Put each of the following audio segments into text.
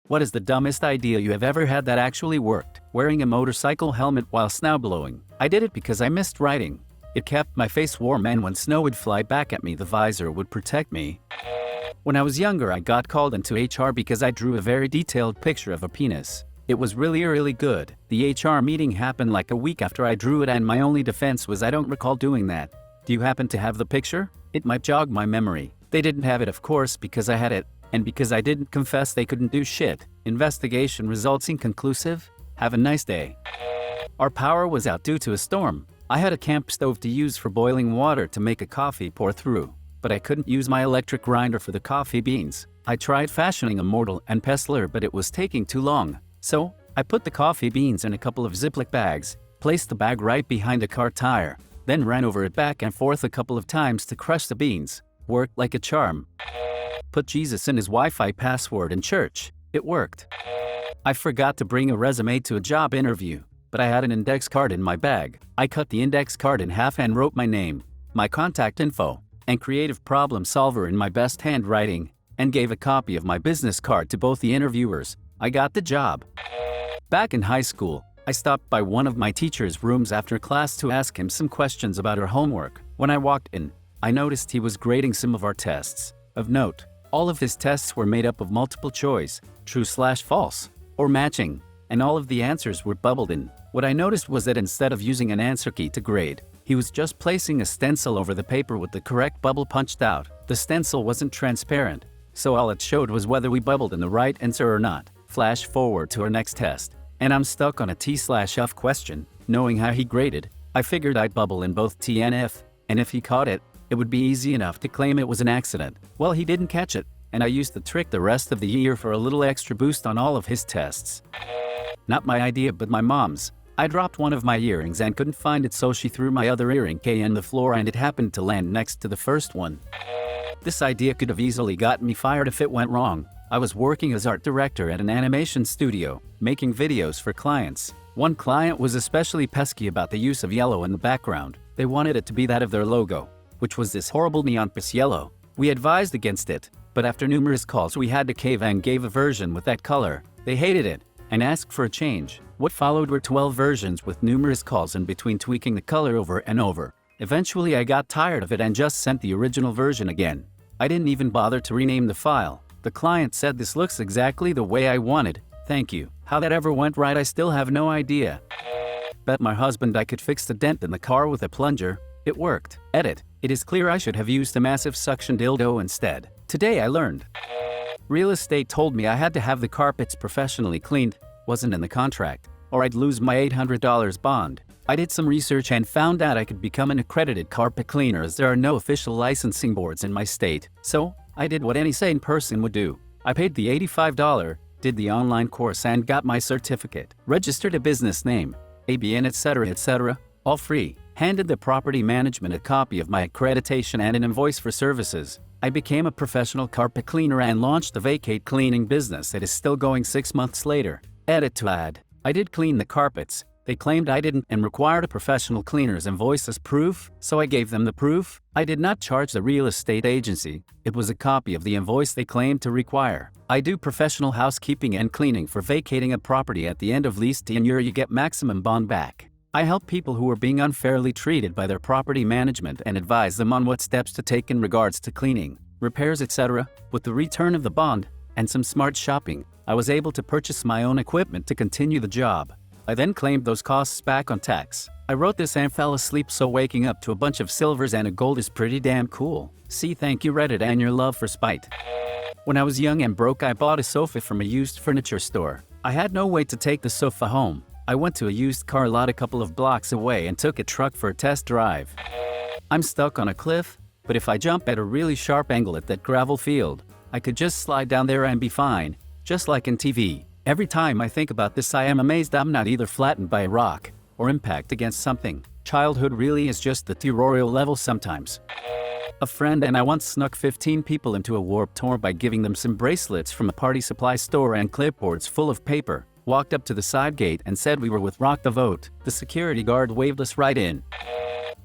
What is the dumbest idea you have ever had that actually worked? Wearing a motorcycle helmet while snow blowing. I did it because I missed riding. It kept my face warm, and when snow would fly back at me, the visor would protect me. When I was younger, I got called into HR because I drew a very detailed picture of a penis. It was really good. The HR meeting happened like a week after I drew it, and my only defense was I don't recall doing that. Do you happen to have the picture? It might jog my memory. They didn't have it, of course, because I had it. And because I didn't confess, they couldn't do shit. Investigation results inconclusive. Have a nice day. Our power was out due to a storm. I had a camp stove to use for boiling water to make a coffee pour through, but I couldn't use my electric grinder for the coffee beans. I tried fashioning a mortar and pestle, but it was taking too long. So, I put the coffee beans in a couple of Ziploc bags, placed the bag right behind a car tire, then ran over it back and forth a couple of times to crush the beans. Worked like a charm. Put Jesus in his Wi-Fi password in church. It worked. I forgot to bring a resume to a job interview, but I had an index card in my bag. I cut the index card in half and wrote my name, my contact info, and creative problem solver in my best handwriting, and gave a copy of my business card to both the interviewers. I got the job. Back in high school, I stopped by one of my teacher's rooms after class to ask him some questions about her homework. When I walked in, I noticed he was grading some of our tests. Of note, all of his tests were made up of multiple choice, true/false, or matching, and all of the answers were bubbled in. What I noticed was that instead of using an answer key to grade, he was just placing a stencil over the paper with the correct bubble punched out. The stencil wasn't transparent, so all it showed was whether we bubbled in the right answer or not. Flash forward to our next test, and I'm stuck on a T/F question. Knowing how he graded, I figured I'd bubble in both T and F, and if he caught it, it would be easy enough to claim it was an accident. Well, he didn't catch it, and I used the trick the rest of the year for a little extra boost on all of his tests. Not my idea, but my mom's. I dropped one of my earrings and couldn't find it, so she threw my other earring on the floor, and it happened to land next to the first one. This idea could have easily gotten me fired if it went wrong. I was working as art director at an animation studio, making videos for clients. One client was especially pesky about the use of yellow in the background. They wanted it to be that of their logo, which was this horrible neon pink yellow. We advised against it, but after numerous calls we had to cave and gave a version with that color. They hated it and asked for a change. What followed were 12 versions with numerous calls in between, tweaking the color over and over. Eventually I got tired of it and just sent the original version again. I didn't even bother to rename the file. The client said, "This looks exactly the way I wanted. Thank you." How that ever went right, I still have no idea. Bet my husband I could fix the dent in the car with a plunger. It worked. Edit. It is clear I should have used a massive suction dildo instead. Today I learned. Real estate told me I had to have the carpets professionally cleaned. Wasn't in the contract, or I'd lose my $800 bond. I did some research and found out I could become an accredited carpet cleaner, as there are no official licensing boards in my state. So, I did what any sane person would do. I paid the $85, did the online course, and got my certificate. Registered a business name, ABN, etc., all free. Handed the property management a copy of my accreditation and an invoice for services. I became a professional carpet cleaner and launched the vacate cleaning business that is still going 6 months later. Edit to add. I did clean the carpets. They claimed I didn't and required a professional cleaner's invoice as proof, so I gave them the proof. I did not charge the real estate agency. It was a copy of the invoice they claimed to require. I do professional housekeeping and cleaning for vacating a property. At the end of lease tenure, you get maximum bond back. I help people who are being unfairly treated by their property management and advise them on what steps to take in regards to cleaning, repairs, etc. With the return of the bond and some smart shopping, I was able to purchase my own equipment to continue the job. I then claimed those costs back on tax. I wrote this and fell asleep, so waking up to a bunch of silvers and a gold is pretty damn cool. See, thank you Reddit and your love for spite. When I was young and broke, I bought a sofa from a used furniture store. I had no way to take the sofa home. I went to a used car lot a couple of blocks away and took a truck for a test drive. I'm stuck on a cliff, but if I jump at a really sharp angle at that gravel field, I could just slide down there and be fine, just like in TV. Every time I think about this, I am amazed I'm not either flattened by a rock or impact against something. Childhood really is just the tutorial level sometimes. A friend and I once snuck 15 people into a warped tour by giving them some bracelets from a party supply store and clipboards full of paper. Walked up to the side gate and said we were with Rock the Vote. The security guard waved us right in.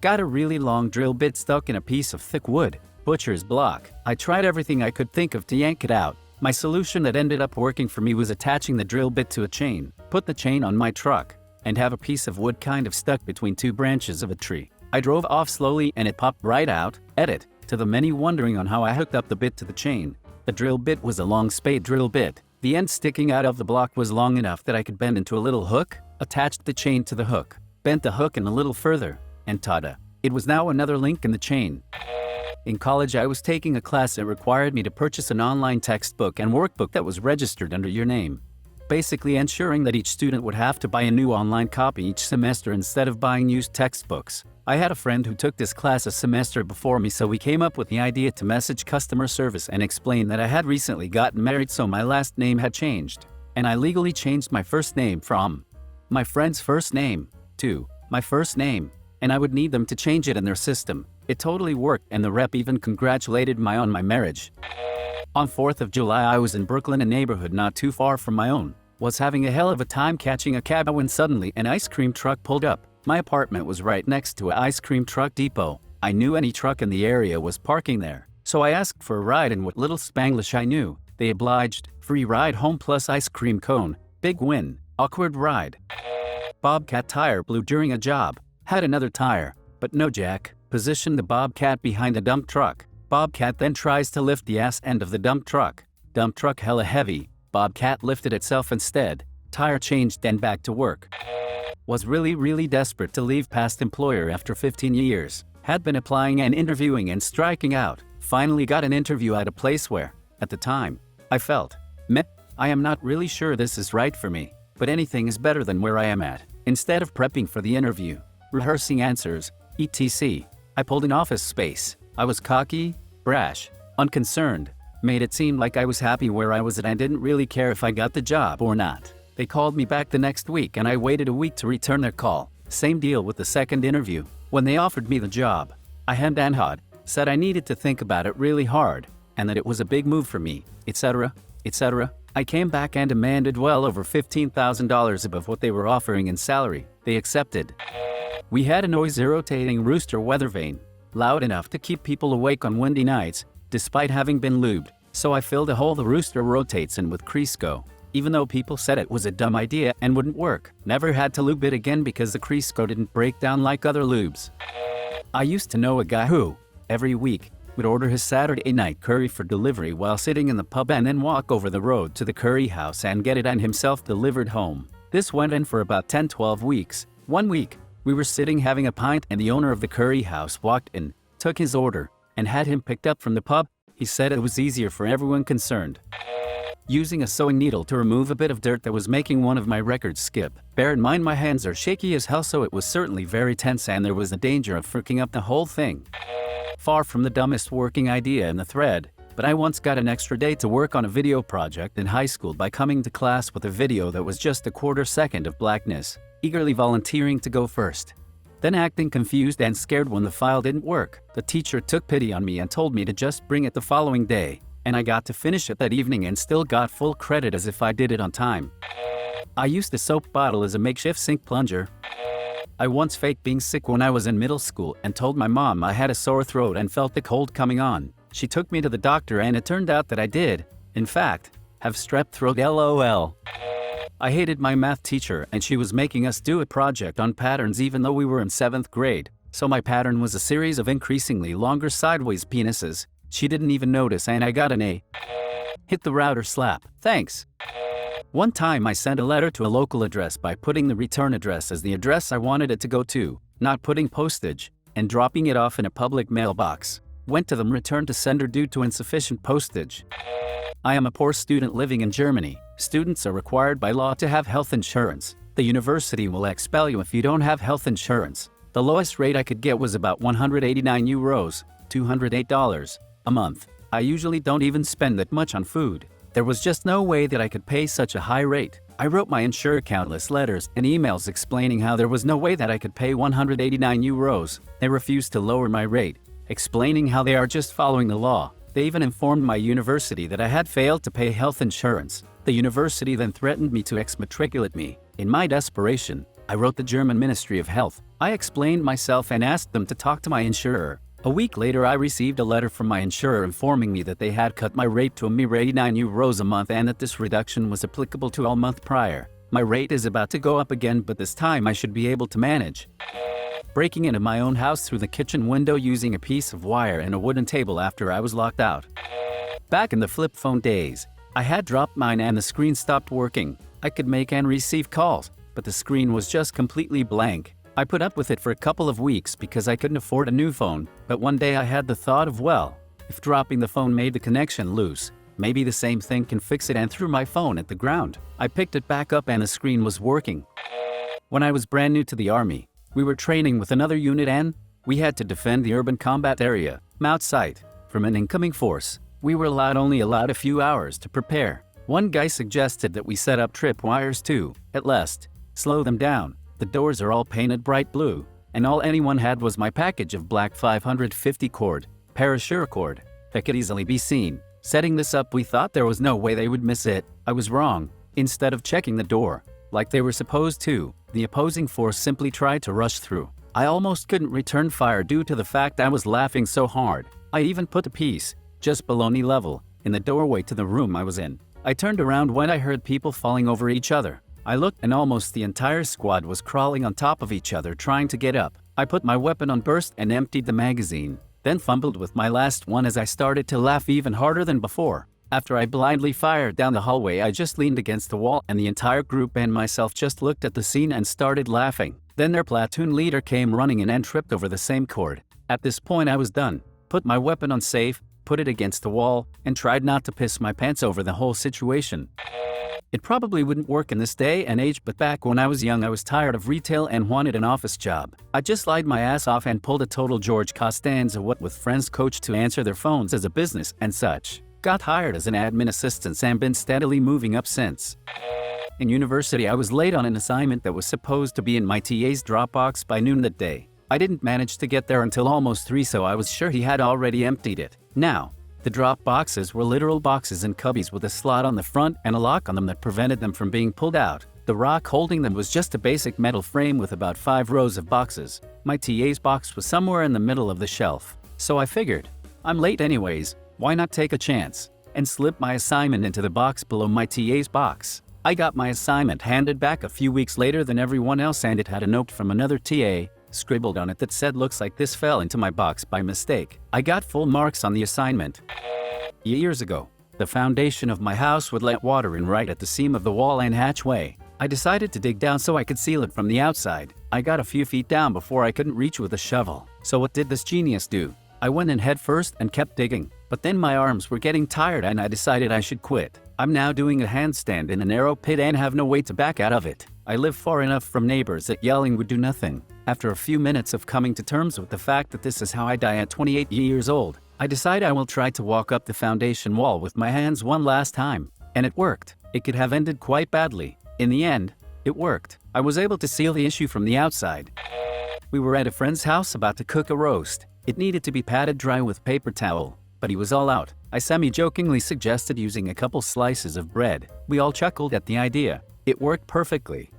Got a really long drill bit stuck in a piece of thick wood. Butcher's block. I tried everything I could think of to yank it out. My solution that ended up working for me was attaching the drill bit to a chain, put the chain on my truck, and have a piece of wood kind of stuck between two branches of a tree. I drove off slowly and it popped right out. Edit, to the many wondering on how I hooked up the bit to the chain. The drill bit was a long spade drill bit. The end sticking out of the block was long enough that I could bend into a little hook, attached the chain to the hook, bent the hook in a little further, and ta-da! It was now another link in the chain. In college, I was taking a class that required me to purchase an online textbook and workbook that was registered under your name, basically ensuring that each student would have to buy a new online copy each semester instead of buying used textbooks. I had a friend who took this class a semester before me, so we came up with the idea to message customer service and explain that I had recently gotten married, so my last name had changed, and I legally changed my first name from my friend's first name to my first name, and I would need them to change it in their system. It totally worked, and the rep even congratulated me on my marriage. On 4th of July, I was in Brooklyn, a neighborhood not too far from my own. Was having a hell of a time catching a cab when suddenly an ice cream truck pulled up. My apartment was right next to an ice cream truck depot. I knew any truck in the area was parking there, so I asked for a ride in what little Spanglish I knew. They obliged. Free ride home plus ice cream cone. Big win. Awkward ride. Bobcat tire blew during a job. Had another tire, but no jack. Positioned the Bobcat behind the dump truck. Bobcat then tries to lift the ass end of the dump truck. Dump truck hella heavy. Bobcat lifted itself instead. Tire changed and back to work. Was really desperate to leave past employer after 15 years. Had been applying and interviewing and striking out. Finally got an interview at a place where, at the time, I felt, meh, I am not really sure this is right for me, but anything is better than where I am at. Instead of prepping for the interview, rehearsing answers, etc., I pulled an Office Space. I was cocky, brash, unconcerned, made it seem like I was happy where I was and I didn't really care if I got the job or not. They called me back the next week and I waited a week to return their call. Same deal with the second interview. When they offered me the job, I hemmed and hawed, said I needed to think about it really hard, and that it was a big move for me, etc., etc. I came back and demanded well over $15,000 above what they were offering in salary. They accepted. We had a noise-irritating rooster weather vane, loud enough to keep people awake on windy nights, despite having been lubed, so I filled a hole the rooster rotates in with Crisco, even though people said it was a dumb idea and wouldn't work. Never had to lube it again because the Crisco didn't break down like other lubes. I used to know a guy who, every week, would order his Saturday night curry for delivery while sitting in the pub and then walk over the road to the curry house and get it and himself delivered home. This went on for about 10-12 weeks. One week, we were sitting having a pint and the owner of the curry house walked in, took his order, and had him picked up from the pub. He said it was easier for everyone concerned. Using a sewing needle to remove a bit of dirt that was making one of my records skip. Bear in mind my hands are shaky as hell, so it was certainly very tense and there was a danger of freaking up the whole thing. Far from the dumbest working idea in the thread, but I once got an extra day to work on a video project in high school by coming to class with a video that was just a quarter second of blackness, eagerly volunteering to go first. Then acting confused and scared when the file didn't work. The teacher took pity on me and told me to just bring it the following day, and I got to finish it that evening and still got full credit as if I did it on time. I used the soap bottle as a makeshift sink plunger. I once faked being sick when I was in middle school and told my mom I had a sore throat and felt the cold coming on. She took me to the doctor and it turned out that I did, in fact, have strep throat LOL. I hated my math teacher and she was making us do a project on patterns even though we were in 7th grade, so my pattern was a series of increasingly longer sideways penises. She didn't even notice and I got an A. Hit the router slap. Thanks. One time I sent a letter to a local address by putting the return address as the address I wanted it to go to, not putting postage, and dropping it off in a public mailbox. Went to them returned to sender due to insufficient postage. I am a poor student living in Germany. Students are required by law to have health insurance. The university will expel you if you don't have health insurance. The lowest rate I could get was about €189, $208 a month. I usually don't even spend that much on food. There was just no way that I could pay such a high rate. I wrote my insurer countless letters and emails explaining how there was no way that I could pay €189. They refused to lower my rate, explaining how they are just following the law. They even informed my university that I had failed to pay health insurance. The university then threatened me to exmatriculate me. In my desperation, I wrote the German Ministry of Health. I explained myself and asked them to talk to my insurer. A week later, I received a letter from my insurer informing me that they had cut my rate to a mere €89 a month and that this reduction was applicable to all month prior. My rate is about to go up again, but this time I should be able to manage. Breaking into my own house through the kitchen window using a piece of wire and a wooden table after I was locked out. Back in the flip phone days, I had dropped mine and the screen stopped working. I could make and receive calls, but the screen was just completely blank. I put up with it for a couple of weeks because I couldn't afford a new phone, but one day I had the thought of, well, if dropping the phone made the connection loose, maybe the same thing can fix it, and threw my phone at the ground. I picked it back up and the screen was working. When I was brand new to the army, we were training with another unit and we had to defend the urban combat area, Mount Site, from an incoming force. We were only allowed a few hours to prepare. One guy suggested that we set up trip wires too, at least slow them down. The doors are all painted bright blue, and all anyone had was my package of black 550 cord, paracord, that could easily be seen. Setting this up, we thought there was no way they would miss it. I was wrong. Instead of checking the door, like they were supposed to, the opposing force simply tried to rush through. I almost couldn't return fire due to the fact I was laughing so hard. I even put a piece, just below knee level, in the doorway to the room I was in. I turned around when I heard people falling over each other. I looked and almost the entire squad was crawling on top of each other trying to get up. I put my weapon on burst and emptied the magazine, then fumbled with my last one as I started to laugh even harder than before. After I blindly fired down the hallway, I just leaned against the wall and the entire group and myself just looked at the scene and started laughing. Then their platoon leader came running in and tripped over the same cord. At this point I was done. Put my weapon on safe, put it against the wall, and tried not to piss my pants over the whole situation. It probably wouldn't work in this day and age, but back when I was young I was tired of retail and wanted an office job. I just lied my ass off and pulled a total George Costanza what with friends coached to answer their phones as a business and such. Got hired as an admin assistant and been steadily moving up since. In university I was late on an assignment that was supposed to be in my TA's Dropbox by noon that day. I didn't manage to get there until almost 3, so I was sure he had already emptied it. Now, the drop boxes were literal boxes in cubbies with a slot on the front and a lock on them that prevented them from being pulled out. The rock holding them was just a basic metal frame with about 5 rows of boxes. My TA's box was somewhere in the middle of the shelf. So I figured, I'm late anyways, why not take a chance? And slip my assignment into the box below my TA's box. I got my assignment handed back a few weeks later than everyone else, and it had a note from another TA scribbled on it that said, "Looks like this fell into my box by mistake." I got full marks on the assignment. Years ago, the foundation of my house would let water in right at the seam of the wall and hatchway. I decided to dig down so I could seal it from the outside. I got a few feet down before I couldn't reach with a shovel. So what did this genius do? I went in head first and kept digging, but then my arms were getting tired and I decided I should quit. I'm now doing a handstand in a narrow pit and have no way to back out of it. I live far enough from neighbors that yelling would do nothing. After a few minutes of coming to terms with the fact that this is how I die at 28 years old, I decide I will try to walk up the foundation wall with my hands one last time. And it worked. It could have ended quite badly. In the end, it worked. I was able to seal the issue from the outside. We were at a friend's house about to cook a roast. It needed to be patted dry with paper towel, but he was all out. I semi-jokingly suggested using a couple slices of bread. We all chuckled at the idea. It worked perfectly.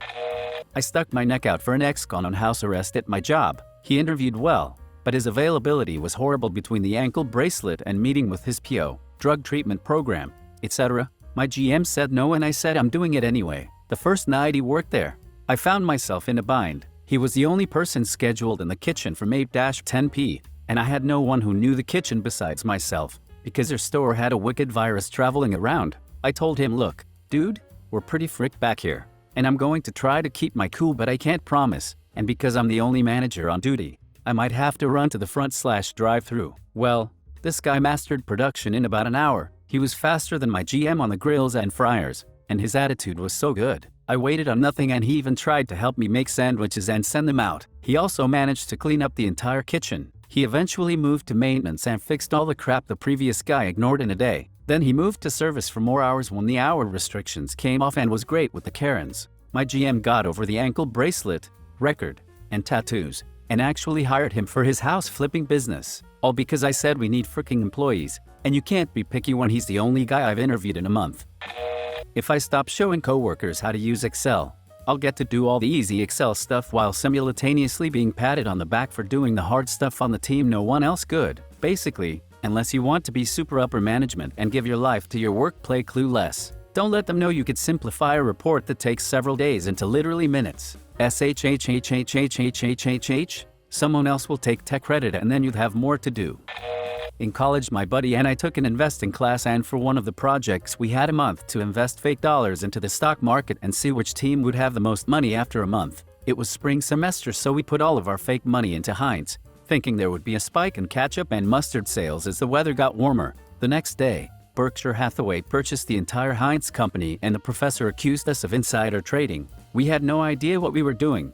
I stuck my neck out for an ex-con on house arrest at my job. He interviewed well, but his availability was horrible between the ankle bracelet and meeting with his PO, drug treatment program, etc. My GM said no and I said I'm doing it anyway. The first night he worked there, I found myself in a bind. He was the only person scheduled in the kitchen from 8-10 p, and I had no one who knew the kitchen besides myself, because their store had a wicked virus traveling around. I told him, "Look, dude, we're pretty fricked back here, and I'm going to try to keep my cool, but I can't promise, and because I'm the only manager on duty, I might have to run to the front/drive-through." Well, this guy mastered production in about an hour. He was faster than my GM on the grills and fryers, and his attitude was so good. I waited on nothing and he even tried to help me make sandwiches and send them out. He also managed to clean up the entire kitchen. He eventually moved to maintenance and fixed all the crap the previous guy ignored in a day. Then he moved to service for more hours when the hour restrictions came off and was great with the Karens. My GM got over the ankle bracelet, record, and tattoos, and actually hired him for his house flipping business. All because I said we need freaking employees, and you can't be picky when he's the only guy I've interviewed in a month. If I stop showing coworkers how to use Excel, I'll get to do all the easy Excel stuff while simultaneously being patted on the back for doing the hard stuff on the team no one else could. Basically, unless you want to be super upper management and give your life to your work, play clueless. Don't let them know you could simplify a report that takes several days into literally minutes. SHHHHHHHHH. Someone else will take tech credit and then you'd have more to do. In college, my buddy and I took an investing class, and for one of the projects we had a month to invest fake dollars into the stock market and see which team would have the most money after a month. It was spring semester, so we put all of our fake money into Heinz, thinking there would be a spike in ketchup and mustard sales as the weather got warmer. The next day, Berkshire Hathaway purchased the entire Heinz company and the professor accused us of insider trading. We had no idea what we were doing.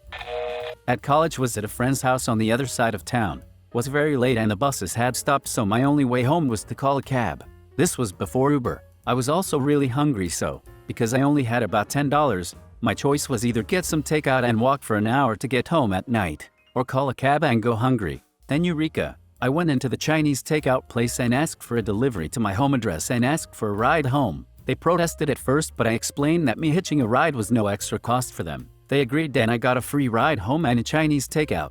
At college, was at a friend's house on the other side of town. Was very late and the buses had stopped, so my only way home was to call a cab. This was before Uber. I was also really hungry, so, because I only had about $10, my choice was either get some takeout and walk for an hour to get home at night, or call a cab and go hungry. Then eureka! I went into the Chinese takeout place and asked for a delivery to my home address and asked for a ride home. They protested at first, but I explained that me hitching a ride was no extra cost for them. They agreed and I got a free ride home and a Chinese takeout.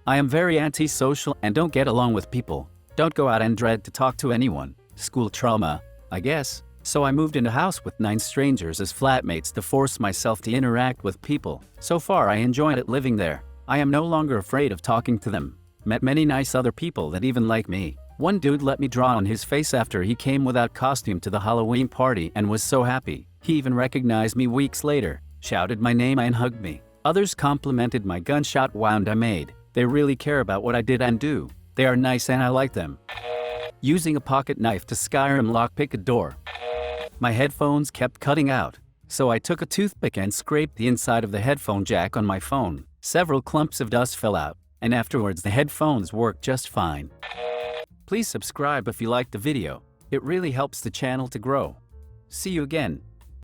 I am very antisocial and don't get along with people. Don't go out and dread to talk to anyone. School trauma, I guess. So I moved in a house with 9 strangers as flatmates to force myself to interact with people. So far I enjoyed it living there. I am no longer afraid of talking to them. Met many nice other people that even like me. One dude let me draw on his face after he came without costume to the Halloween party and was so happy. He even recognized me weeks later, shouted my name and hugged me. Others complimented my gunshot wound I made. They really care about what I did and do. They are nice and I like them. Using a pocket knife to Skyrim lockpick a door. My headphones kept cutting out, so I took a toothpick and scraped the inside of the headphone jack on my phone. Several clumps of dust fell out, and afterwards the headphones worked just fine. Please subscribe if you liked the video. It really helps the channel to grow. See you again.